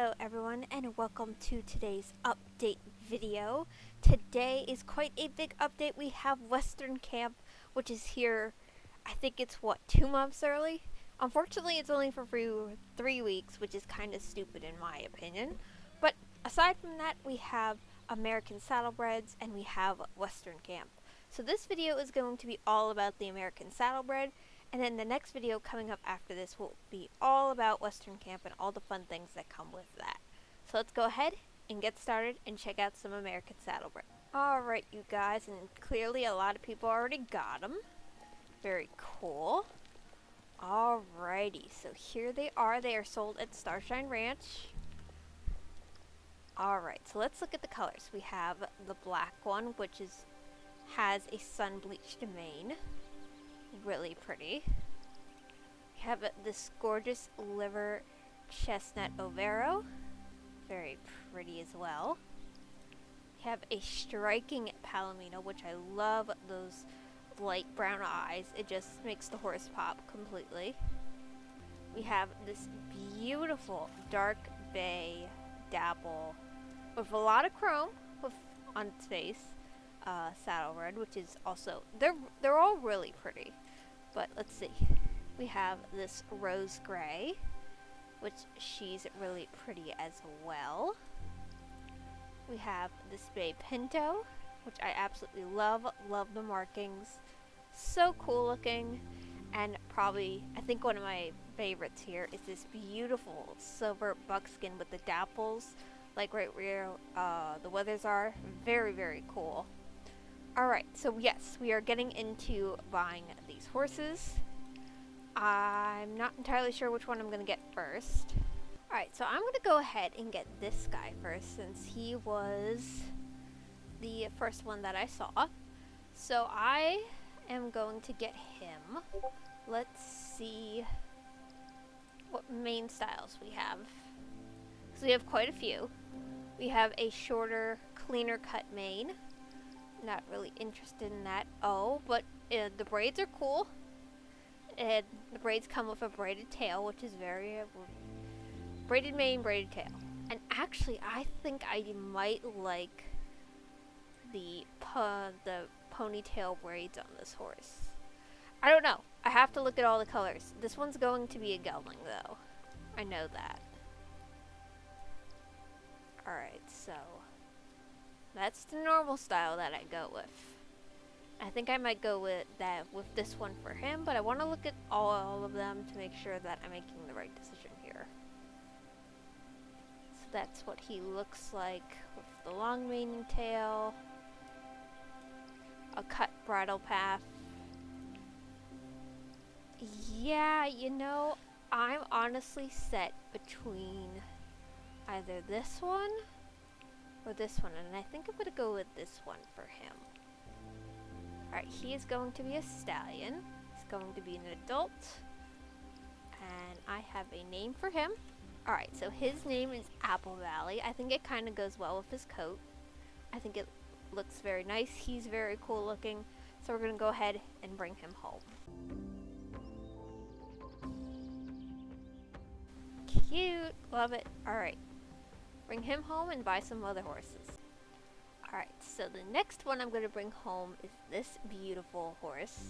Hello everyone and welcome to today's update video. Today is quite a big update. We have Western Camp, which is here, I think it's 2 months early? Unfortunately it's only for 3 weeks, which is kind of stupid in my opinion. But aside from that, we have American Saddlebreds and we have Western Camp. So this video is going to be all about the American Saddlebred. And then the next video coming up after this will be all about Western Camp and all the fun things that come with that. So let's go ahead and get started and check out some American Saddlebred. Alright you guys, and clearly a lot of people already got them. Very cool. Alrighty, so here they are. They are sold at Starshine Ranch. Alright, so let's look at the colors. We have the black one, which has a sun bleached mane. Really pretty. We have this gorgeous liver chestnut overo, very pretty as well. We have a striking palomino, which I love those light brown eyes. It just makes the horse pop completely. We have this beautiful dark bay dapple with a lot of chrome on its face. Saddlebred, which is also they're all really pretty. But let's see. We have this rose gray, which she's really pretty as well. We have this bay pinto, which I absolutely love. Love the markings. So cool looking. And probably, I think one of my favorites here is this beautiful silver buckskin with the dapples, like right where the withers are. Very, very cool. Alright, so yes, we are getting into buying these horses. I'm not entirely sure which one I'm going to get first. Alright, so I'm going to go ahead and get this guy first, since he was the first one that I saw. So I am going to get him. Let's see what mane styles we have. So we have quite a few. We have a shorter, cleaner cut mane. Not really interested in that. Oh, but the braids are cool. And the braids come with a braided tail, which is very braided mane, braided tail. And actually, I think I might like the ponytail braids on this horse. I don't know. I have to look at all the colors. This one's going to be a gelding, though. I know that. Alright, so that's the normal style that I go with. I think I might go with this one for him, but I want to look at all of them to make sure that I'm making the right decision here. So that's what he looks like with the long mane and tail, a cut bridle path. Yeah, you know, I'm honestly set between either this one or this one, and I think I'm going to go with this one for him. Alright, he is going to be a stallion. He's going to be an adult. And I have a name for him. Alright, so his name is Apple Valley. I think it kind of goes well with his coat. I think it looks very nice. He's very cool looking. So we're going to go ahead and bring him home. Cute! Love it. Alright. Bring him home and buy some other horses. Alright, so the next one I'm going to bring home is this beautiful horse.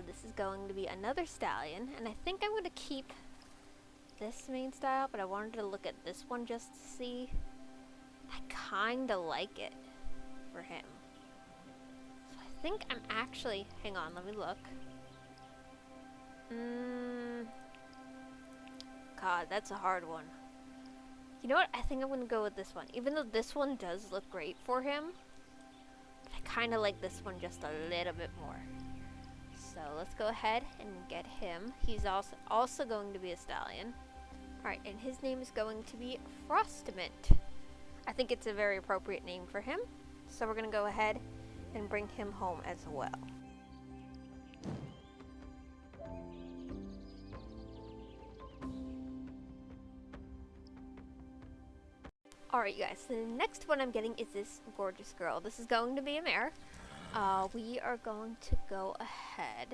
This is going to be another stallion, and I think I'm going to keep this mane style, but I wanted to look at this one just to see. I kind of like it for him. So I think I'm actually, hang on, let me look. God, that's a hard one. You know what? I think I'm going to go with this one. Even though this one does look great for him, but I kind of like this one just a little bit more. So let's go ahead and get him. He's also going to be a stallion. Alright, and his name is going to be Frostmint. I think it's a very appropriate name for him. So we're going to go ahead and bring him home as well. Alright you guys, so the next one I'm getting is this gorgeous girl. This is going to be a mare. We are going to go ahead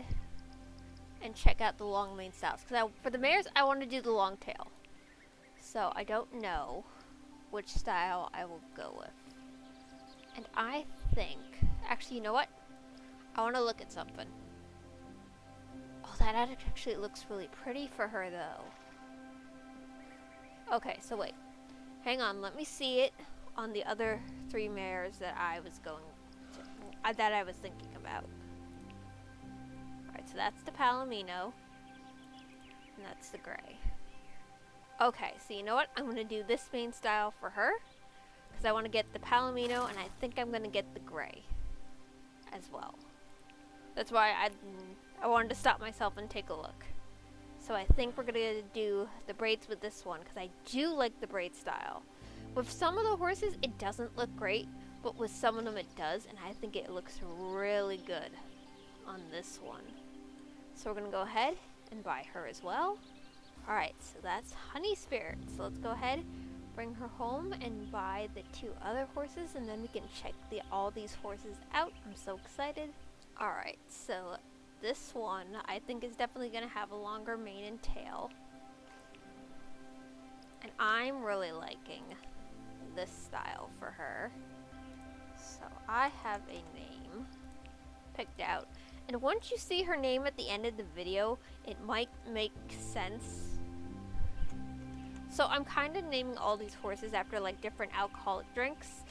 and check out the long mane styles. Because for the mares, I want to do the long tail. So I don't know which style I will go with. And I think, actually, you know what? I want to look at something. Oh, that actually looks really pretty for her, though. Okay, so wait. Hang on, let me see it on the other 3 mares that I was that I was thinking about. Alright, so that's the Palomino. And that's the gray. Okay, so you know what? I'm going to do this main style for her. Because I want to get the Palomino, and I think I'm going to get the gray as well. That's why I wanted to stop myself and take a look. So I think we're going to do the braids with this one, because I do like the braid style. With some of the horses, it doesn't look great, but with some of them it does, and I think it looks really good on this one. So we're going to go ahead and buy her as well. Alright, so that's Honey Spirit. So let's go ahead, bring her home, and buy the 2 other horses, and then we can check all these horses out. I'm so excited. Alright, so this one I think is definitely going to have a longer mane and tail. And I'm really liking this style for her. So I have a name picked out. And once you see her name at the end of the video, it might make sense. So I'm kind of naming all these horses after like different alcoholic drinks.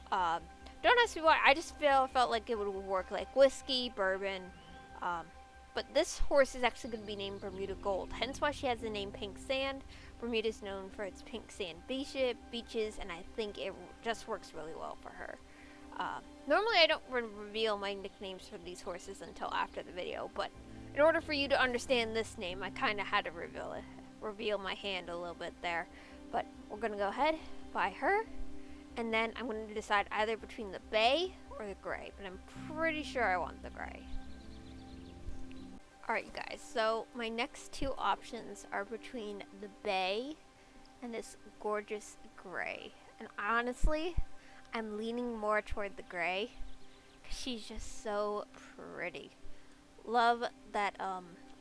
Don't ask me why, I just felt like it would work, like whiskey, bourbon. But this horse is actually going to be named Bermuda Gold, hence why she has the name Pink Sand. Bermuda is known for its pink sand beaches, and I think it just works really well for her. Normally I don't reveal my nicknames for these horses until after the video, but in order for you to understand this name, I kind of had to reveal my hand a little bit there. But we're going to go ahead, buy her, and then I'm going to decide either between the bay or the gray, but I'm pretty sure I want the gray. Alright, you guys, so my next 2 options are between the bay and this gorgeous gray. And honestly, I'm leaning more toward the gray because she's just so pretty. Love that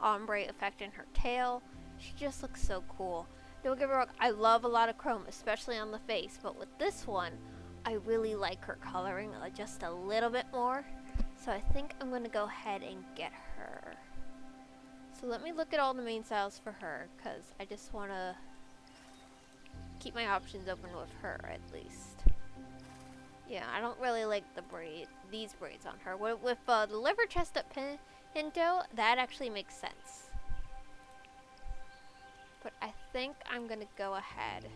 ombre effect in her tail. She just looks so cool. Don't get me wrong, I love a lot of chrome, especially on the face, but with this one, I really like her coloring just a little bit more. So I think I'm going to go ahead and get her. So let me look at all the main styles for her, because I just want to keep my options open with her at least. Yeah, I don't really like these braids on her. With the liver chestnut pinto, that actually makes sense. But I think I'm going to go ahead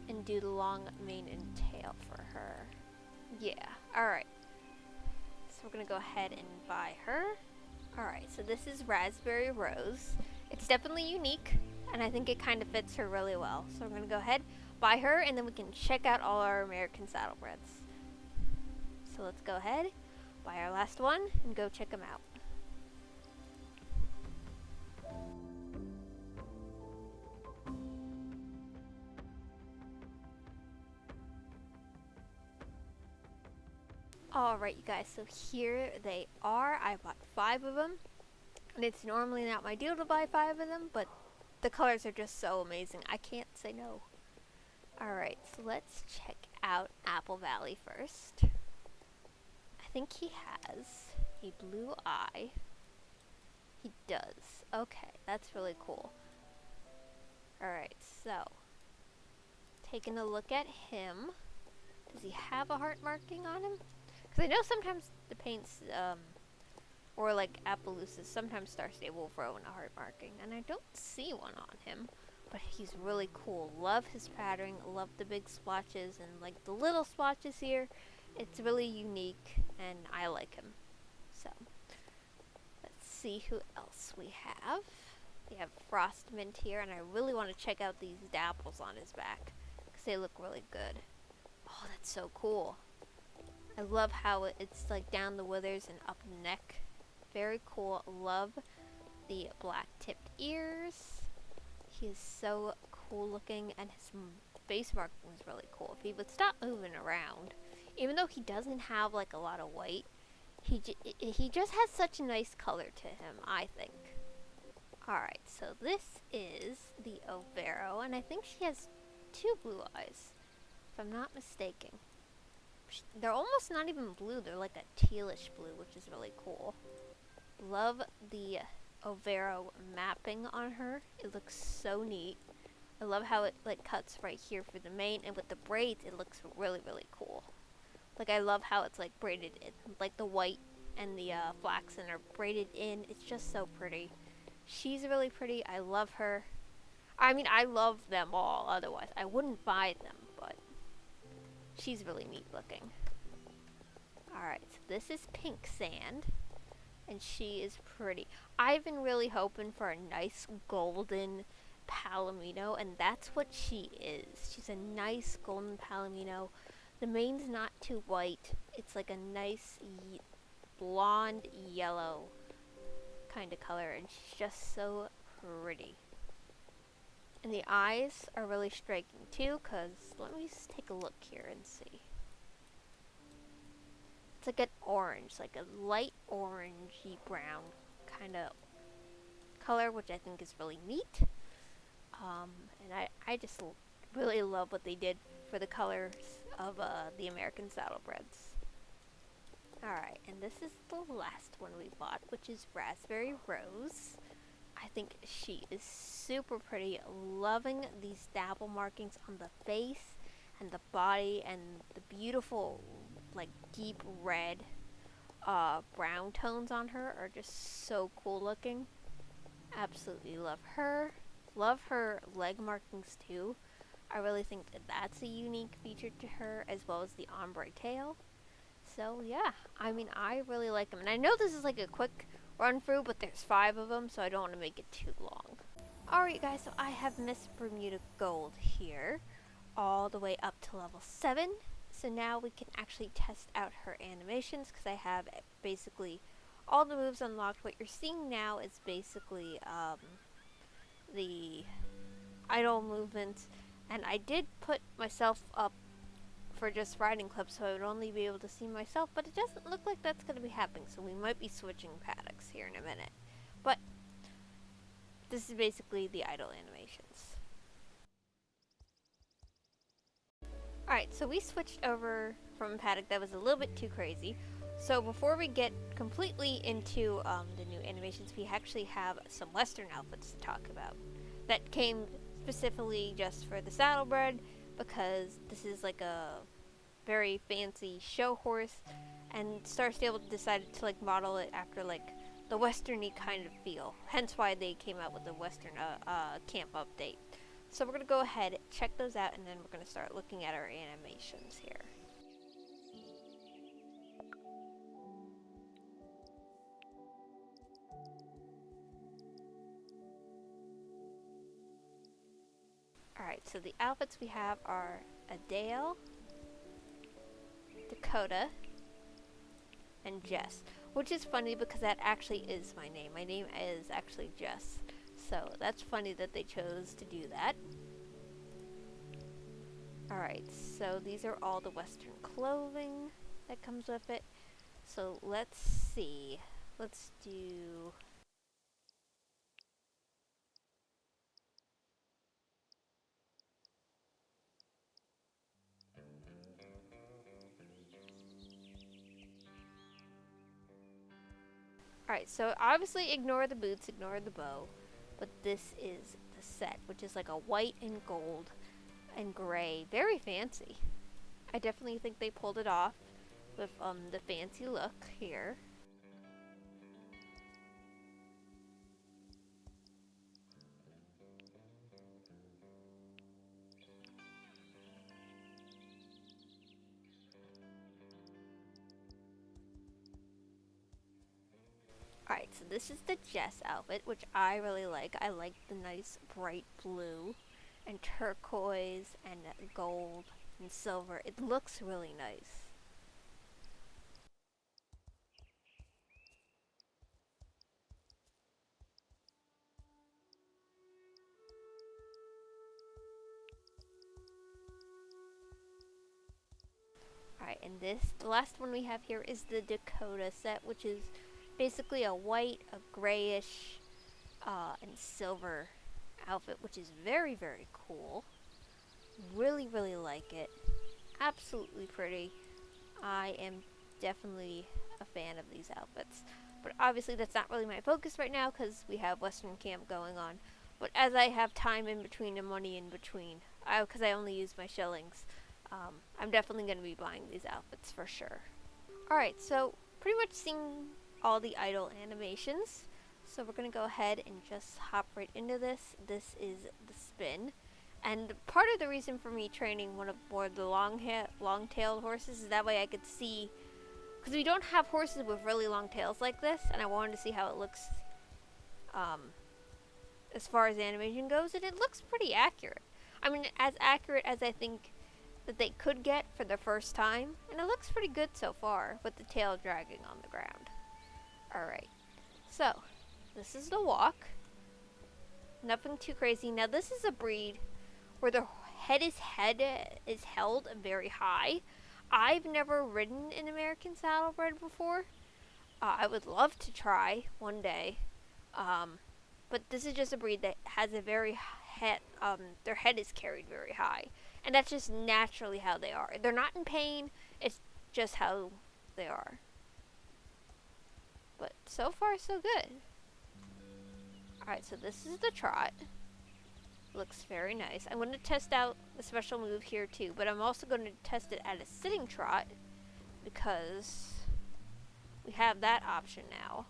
and do the long mane and tail for her. Yeah, alright. So we're going to go ahead and buy her. Alright, so this is Raspberry Rose. It's definitely unique, and I think it kind of fits her really well. So we're going to go ahead, buy her, and then we can check out all our American Saddlebreds. So let's go ahead, buy our last one, and go check them out. Alright, you guys, so here they are. I bought 5 of them, and it's normally not my deal to buy 5 of them, but the colors are just so amazing. I can't say no. Alright, so let's check out Apple Valley first. I think he has a blue eye. He does. Okay, that's really cool. Alright, so taking a look at him. Does he have a heart marking on him? Because I know sometimes the paints, or like Appaloosa's, sometimes Star Stable will throw in a heart marking, and I don't see one on him, but he's really cool. Love his patterning, love the big splotches, and like the little splotches here. It's really unique, and I like him. So, let's see who else we have. We have Frost Mint here, and I really want to check out these dapples on his back, because they look really good. Oh, that's so cool. I love how it's like down the withers and up the neck. Very cool. Love the black tipped ears. He is so cool looking, and his face marking is really cool. If he would stop moving around, even though he doesn't have like a lot of white, he just has such a nice color to him, I think. Alright, so this is the Overo, and I think she has two blue eyes, if I'm not mistaken. They're almost not even blue, they're like a tealish blue, which is really cool. Love the Overo mapping on her. It looks so neat. I love how it like cuts right here for the mane, and with the braids it looks really, really cool. Like I love how it's like braided in, like the white and the flaxen are braided in. It's just so pretty. She's really pretty. I love her. I mean, I love them all, otherwise I wouldn't buy them, but she's really neat looking. Alright, so this is Pink Sand, and she is pretty. I've been really hoping for a nice golden palomino, and that's what she is. She's a nice golden palomino. The mane's not too white. It's like a nice blonde yellow kind of color, and she's just so pretty. And the eyes are really striking too, because let me just take a look here and see. It's like an orange, like a light orangey brown kind of color, which I think is really neat. And I just really love what they did for the colors of the American Saddlebreds. Alright, and this is the last one we bought, which is Raspberry Rose. I think she is super pretty. Loving these dabble markings on the face and the body, and the beautiful like deep red brown tones on her are just so cool looking. Absolutely love her. Love her leg markings too. I really think that that's a unique feature to her, as well as the ombre tail. So yeah, I mean, I really like them. And I know this is like a quick run through, but there's 5 of them, so I don't want to make it too long. Alright guys, so I have Miss Bermuda Gold here, all the way up to level 7. So now we can actually test out her animations, because I have basically all the moves unlocked. What you're seeing now is basically the idle movements, and I did put myself up for just riding clips, so I would only be able to see myself, but it doesn't look like that's going to be happening, so we might be switching paddocks here in a minute. But this is basically the idle animations. Alright, so we switched over from a paddock that was a little bit too crazy. So before we get completely into the new animations, we actually have some Western outfits to talk about that came specifically just for the Saddlebred, because this is like a very fancy show horse, and Star Stable decided to like model it after like the westerny kind of feel, hence why they came out with the Western camp update. So we're going to go ahead, check those out, and then we're going to start looking at our animations here. Alright, so the outfits we have are Adele, Dakota, and Jess, which is funny because that actually is my name. My name is actually Jess, so that's funny that they chose to do that. Alright, so these are all the Western clothing that comes with it. So let's see. Let's do... Alright, so obviously ignore the boots, ignore the bow, but this is the set, which is like a white and gold and gray. Very fancy. I definitely think they pulled it off with the fancy look here. Alright, so this is the Jess outfit, which I really like. I like the nice bright blue and turquoise and gold and silver. It looks really nice. Alright, and the last one we have here is the Dakota set, which is basically a white, a grayish, and silver outfit, which is very, very cool. Really, really like it. Absolutely pretty. I am definitely a fan of these outfits. But obviously that's not really my focus right now because we have Western Camp going on. But as I have time in between and money in between, because I only use my shillings, I'm definitely going to be buying these outfits for sure. Alright, so pretty much seeing all the idle animations. So we're going to go ahead and just hop right into this. This is the spin. And part of the reason for me training one of more of the long-tailed horses is that way I could see, because we don't have horses with really long tails like this, and I wanted to see how it looks as far as animation goes, and it looks pretty accurate. I mean, as accurate as I think that they could get for the first time, and it looks pretty good so far with the tail dragging on the ground. Alright, so this is the walk. Nothing too crazy. Now this is a breed where the head is held very high. I've never ridden an American Saddlebred before. I would love to try one day. But this is just a breed that has a very head, their head is carried very high. And that's just naturally how they are. They're not in pain, it's just how they are. But so far, so good. Alright, so this is the trot. Looks very nice. I'm going to test out the special move here too, but I'm also going to test it at a sitting trot because we have that option now.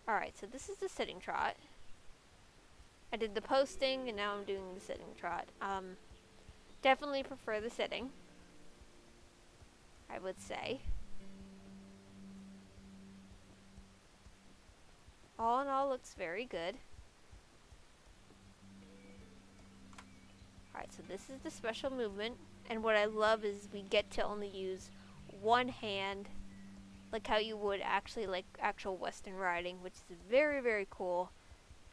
Alright, so this is the sitting trot. I did the posting and now I'm doing the sitting trot. Definitely prefer the sitting, I would say. All in all, looks very good. Alright, so this is the special movement, and what I love is we get to only use one hand, like how you would actually like actual Western riding, which is very, very cool.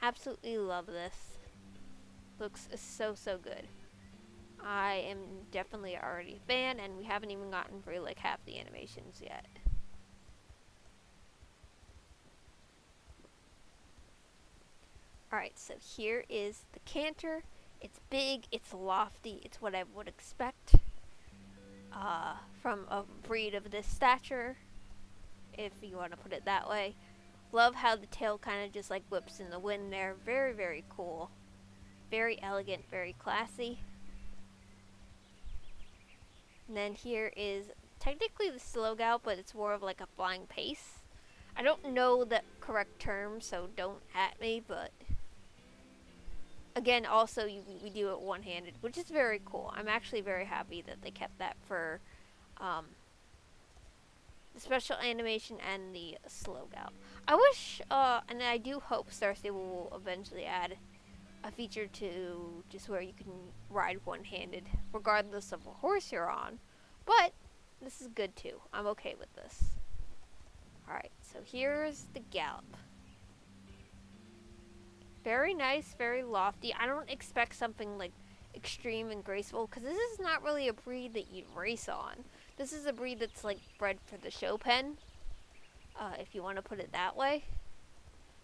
Absolutely love this. Looks so, so good. I am definitely already a fan, and we haven't even gotten through like half the animations yet. Alright, so here is the canter. It's big, it's lofty, it's what I would expect from a breed of this stature, if you want to put it that way. Love how the tail kind of just like whips in the wind there. Very, very cool. Very elegant, very classy. And then here is technically the slow gallop, but it's more of like a flying pace. I don't know the correct term, so don't at me, but again, also we do it one-handed, which is very cool. I'm actually very happy that they kept that for the special animation and the slow gallop. I wish, and I do hope Star Stable will eventually add a feature to just where you can ride one-handed, regardless of what horse you're on. But this is good too. I'm okay with this. Alright, so here's the gallop. Very nice, very lofty. I don't expect something like extreme and graceful, because this is not really a breed that you'd race on. This is a breed that's like bred for the show pen, if you want to put it that way.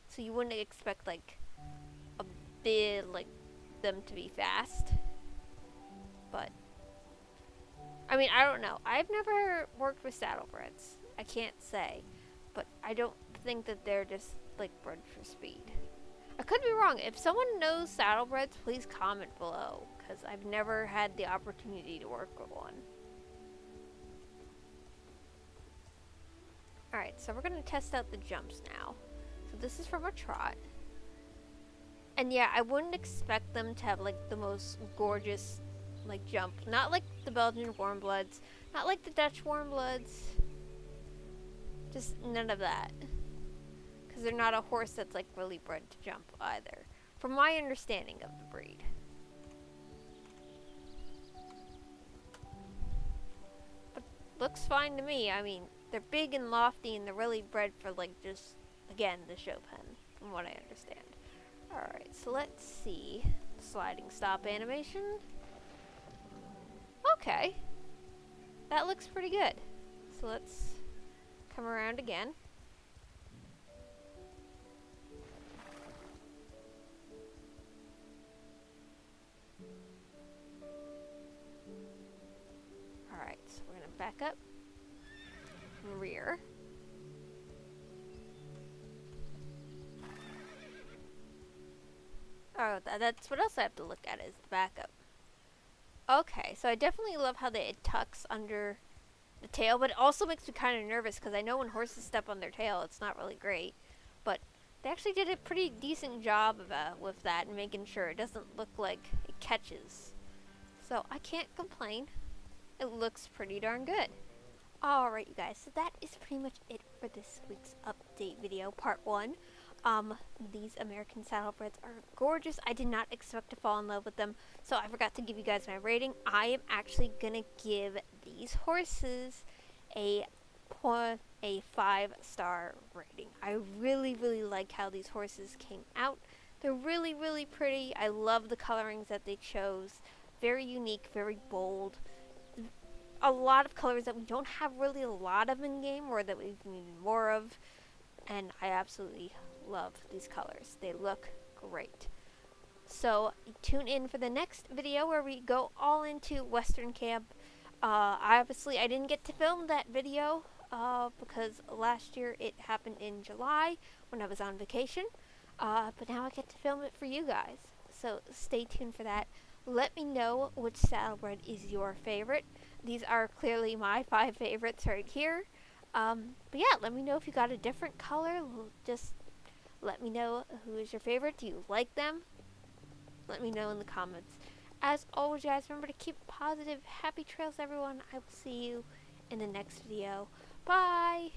So you wouldn't expect like a bit like them to be fast. But I mean, I don't know. I've never worked with saddlebreds. I can't say, but I don't think that they're just like bred for speed. I could be wrong. If someone knows saddlebreds, please comment below, because I've never had the opportunity to work with one. Alright, so we're going to test out the jumps now. So this is from a trot. And yeah, I wouldn't expect them to have like the most gorgeous like jump. Not like the Belgian warmbloods, not like the Dutch warmbloods. Just none of that. Because they're not a horse that's like really bred to jump either, from my understanding of the breed. But looks fine to me. I mean, they're big and lofty, and they're really bred for like just, again, the show pen, from what I understand. Alright, so let's see. Sliding stop animation. Okay. That looks pretty good. So let's come around again. back up, rear. Oh, that's what else I have to look at is the backup. Okay, so I definitely love how it tucks under the tail, but it also makes me kind of nervous because I know when horses step on their tail, it's not really great. But they actually did a pretty decent job with that and making sure it doesn't look like it catches. So I can't complain. It looks pretty darn good. Alright, you guys, so that is pretty much it for this week's update video, part 1. These American Saddlebreds are gorgeous. I did not expect to fall in love with them, so I forgot to give you guys my rating. I am actually gonna give these horses a 5-star rating. I really, really like how these horses came out. They're really, really pretty. I love the colorings that they chose. Very unique, very bold. A lot of colors that we don't have really a lot of in game, or that we've needed more of, and I absolutely love these colors. They look great. So tune in for the next video where we go all into Western Camp. Obviously I didn't get to film that video because last year it happened in July when I was on vacation, but now I get to film it for you guys. So stay tuned for that. Let me know which saddlebred is your favorite. These are clearly my 5 favorites right here. But yeah, let me know if you got a different color. Just let me know who is your favorite. Do you like them? Let me know in the comments. As always, guys, remember to keep positive. Happy trails, everyone. I will see you in the next video. Bye!